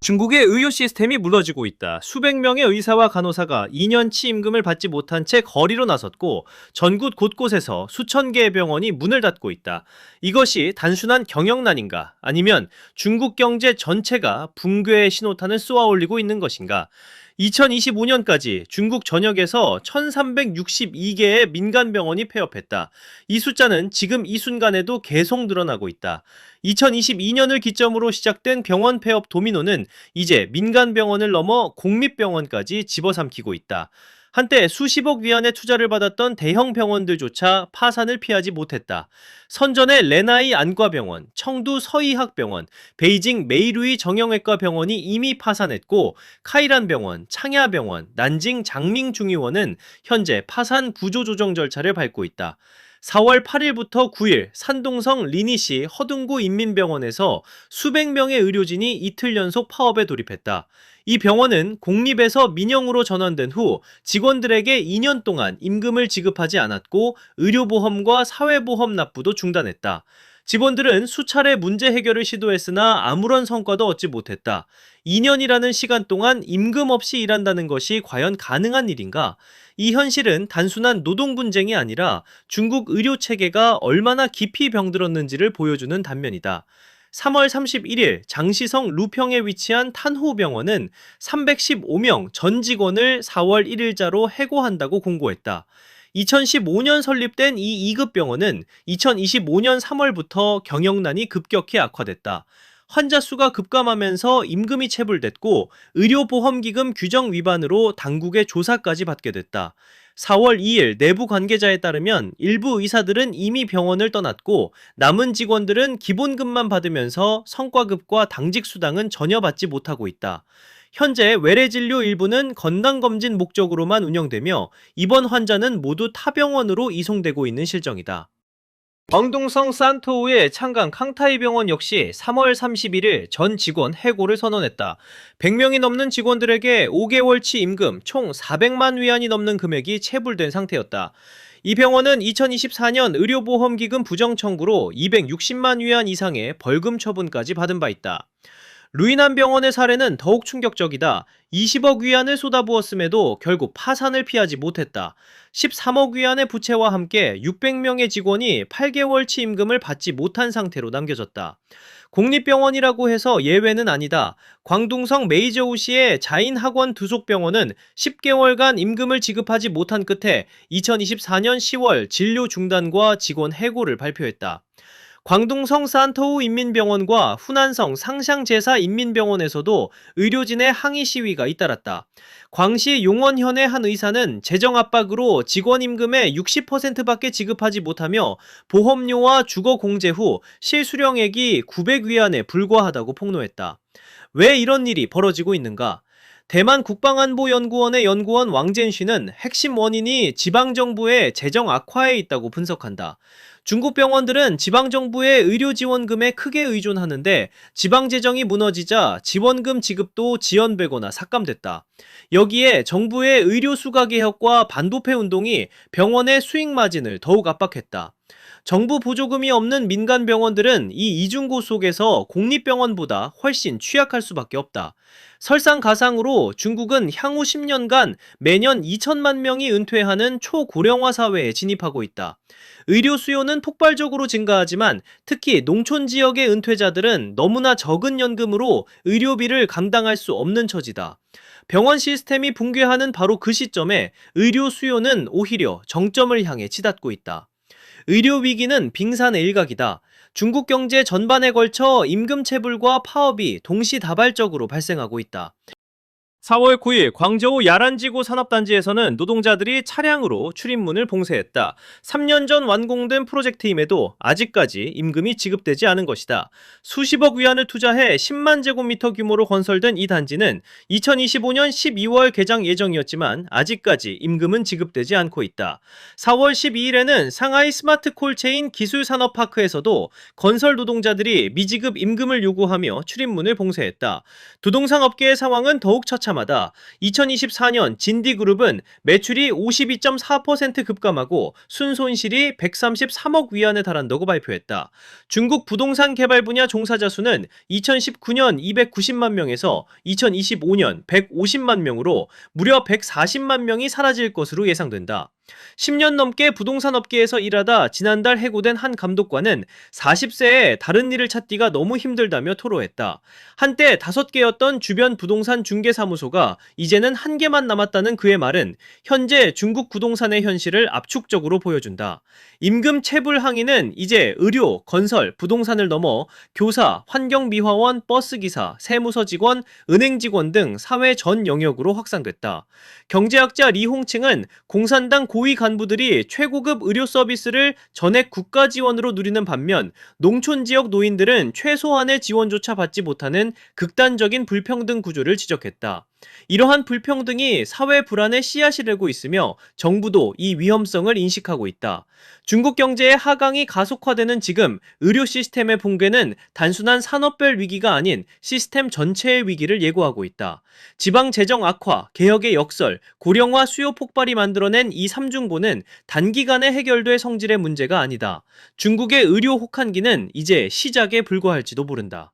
중국의 의료 시스템이 무너지고 있다. 수백 명의 의사와 간호사가 2년치 임금을 받지 못한 채 거리로 나섰고 전국 곳곳에서 수천 개의 병원이 문을 닫고 있다. 이것이 단순한 경영난인가? 아니면 중국 경제 전체가 붕괴의 신호탄을 쏘아 올리고 있는 것인가? 2025년까지 중국 전역에서 1362개의 민간병원이 폐업했다. 이 숫자는 지금 이 순간에도 계속 늘어나고 있다. 2022년을 기점으로 시작된 병원 폐업 도미노는 이제 민간병원을 넘어 공립병원까지 집어삼키고 있다. 한때 수십억 위안의 투자를 받았던 대형 병원들조차 파산을 피하지 못했다. 선전의 레나이 안과병원, 청두 서의학병원, 베이징 메이루이 정형외과 병원이 이미 파산했고 카이란병원, 창야병원, 난징 장밍중의원은 현재 파산 구조조정 절차를 밟고 있다. 4월 8일부터 9일 산동성 리니시 허둥구 인민병원에서 수백 명의 의료진이 이틀 연속 파업에 돌입했다. 이 병원은 공립에서 민영으로 전환된 후 직원들에게 2년 동안 임금을 지급하지 않았고 의료보험과 사회보험 납부도 중단했다. 직원들은 수차례 문제 해결을 시도했으나 아무런 성과도 얻지 못했다. 2년이라는 시간 동안 임금 없이 일한다는 것이 과연 가능한 일인가? 이 현실은 단순한 노동 분쟁이 아니라 중국 의료 체계가 얼마나 깊이 병들었는지를 보여주는 단면이다. 3월 31일 장시성 루평에 위치한 탄호병원은 315명 전 직원을 4월 1일자로 해고한다고 공고했다. 2015년 설립된 이 2급 병원은 2025년 3월부터 경영난이 급격히 악화됐다. 환자 수가 급감하면서 임금이 체불됐고 의료보험기금 규정 위반으로 당국의 조사까지 받게 됐다. 4월 2일 내부 관계자에 따르면 일부 의사들은 이미 병원을 떠났고 남은 직원들은 기본급만 받으면서 성과급과 당직 수당은 전혀 받지 못하고 있다. 현재 외래진료 일부는 건강검진 목적으로만 운영되며 입원 환자는 모두 타 병원으로 이송되고 있는 실정이다. 광둥성 산토우의 창강 캉타이 병원 역시 3월 31일 전 직원 해고를 선언했다. 100명이 넘는 직원들에게 5개월치 임금 총 400만 위안이 넘는 금액이 체불된 상태였다. 이 병원은 2024년 의료보험기금 부정 청구로 260만 위안 이상의 벌금 처분까지 받은 바 있다. 루이난 병원의 사례는 더욱 충격적이다. 20억 위안을 쏟아부었음에도 결국 파산을 피하지 못했다. 13억 위안의 부채와 함께 600명의 직원이 8개월치 임금을 받지 못한 상태로 남겨졌다. 공립병원이라고 해서 예외는 아니다. 광둥성 메이저우시의 자인학원 두속병원은 10개월간 임금을 지급하지 못한 끝에 2024년 10월 진료 중단과 직원 해고를 발표했다. 광둥성 산토우 인민병원과 후난성 상샹제사 인민병원에서도 의료진의 항의 시위가 잇따랐다. 광시 용원현의 한 의사는 재정 압박으로 직원 임금의 60%밖에 지급하지 못하며 보험료와 주거 공제 후 실수령액이 900위안에 불과하다고 폭로했다. 왜 이런 일이 벌어지고 있는가? 대만 국방안보연구원의 연구원 왕젠쉬는 핵심 원인이 지방정부의 재정 악화에 있다고 분석한다. 중국 병원들은 지방정부의 의료지원금에 크게 의존하는데 지방재정이 무너지자 지원금 지급도 지연되거나 삭감됐다. 여기에 정부의 의료수가 개혁과 반도패 운동이 병원의 수익 마진을 더욱 압박했다. 정부 보조금이 없는 민간 병원들은 이 이중고 속에서 공립병원보다 훨씬 취약할 수밖에 없다. 설상가상으로 중국은 향후 10년간 매년 2천만 명이 은퇴하는 초고령화 사회에 진입하고 있다. 의료 수요는 폭발적으로 증가하지만 특히 농촌 지역의 은퇴자들은 너무나 적은 연금으로 의료비를 감당할 수 없는 처지다. 병원 시스템이 붕괴하는 바로 그 시점에 의료 수요는 오히려 정점을 향해 치닫고 있다. 의료 위기는 빙산의 일각이다. 중국 경제 전반에 걸쳐 임금 체불과 파업이 동시다발적으로 발생하고 있다. 4월 9일 광저우 야란지구 산업단지에서는 노동자들이 차량으로 출입문을 봉쇄했다. 3년 전 완공된 프로젝트임에도 아직까지 임금이 지급되지 않은 것이다. 수십억 위안을 투자해 10만 제곱미터 규모로 건설된 이 단지는 2025년 12월 개장 예정이었지만 아직까지 임금은 지급되지 않고 있다. 4월 12일에는 상하이 스마트 콜체인 기술산업파크에서도 건설 노동자들이 미지급 임금을 요구하며 출입문을 봉쇄했다. 부동산 업계의 상황은 더욱 처참하다. 시기차마다 2024년 진디그룹은 매출이 52.4% 급감하고 순손실이 133억 위안에 달한다고 발표했다. 중국 부동산 개발 분야 종사자 수는 2019년 290만 명에서 2025년 150만 명으로 무려 140만 명이 사라질 것으로 예상된다. 10년 넘게 부동산 업계에서 일하다 지난달 해고된 한 감독관은 40세에 다른 일을 찾기가 너무 힘들다며 토로했다. 한때 5개였던 주변 부동산 중개사무소가 이제는 1개만 남았다는 그의 말은 현재 중국 부동산의 현실을 압축적으로 보여준다. 임금 체불 항의는 이제 의료, 건설, 부동산을 넘어 교사, 환경미화원, 버스기사, 세무서 직원, 은행 직원 등 사회 전 영역으로 확산됐다. 경제학자 리홍칭은 공산당 고위 간부들이 최고급 의료 서비스를 전액 국가 지원으로 누리는 반면 농촌 지역 노인들은 최소한의 지원조차 받지 못하는 극단적인 불평등 구조를 지적했다. 이러한 불평등이 사회 불안의 씨앗이 되고 있으며 정부도 이 위험성을 인식하고 있다. 중국 경제의 하강이 가속화되는 지금 의료 시스템의 붕괴는 단순한 산업별 위기가 아닌 시스템 전체의 위기를 예고하고 있다. 지방 재정 악화, 개혁의 역설, 고령화 수요 폭발이 만들어낸 이 삼중고는 단기간에 해결될 성질의 문제가 아니다. 중국의 의료 혹한기는 이제 시작에 불과할지도 모른다.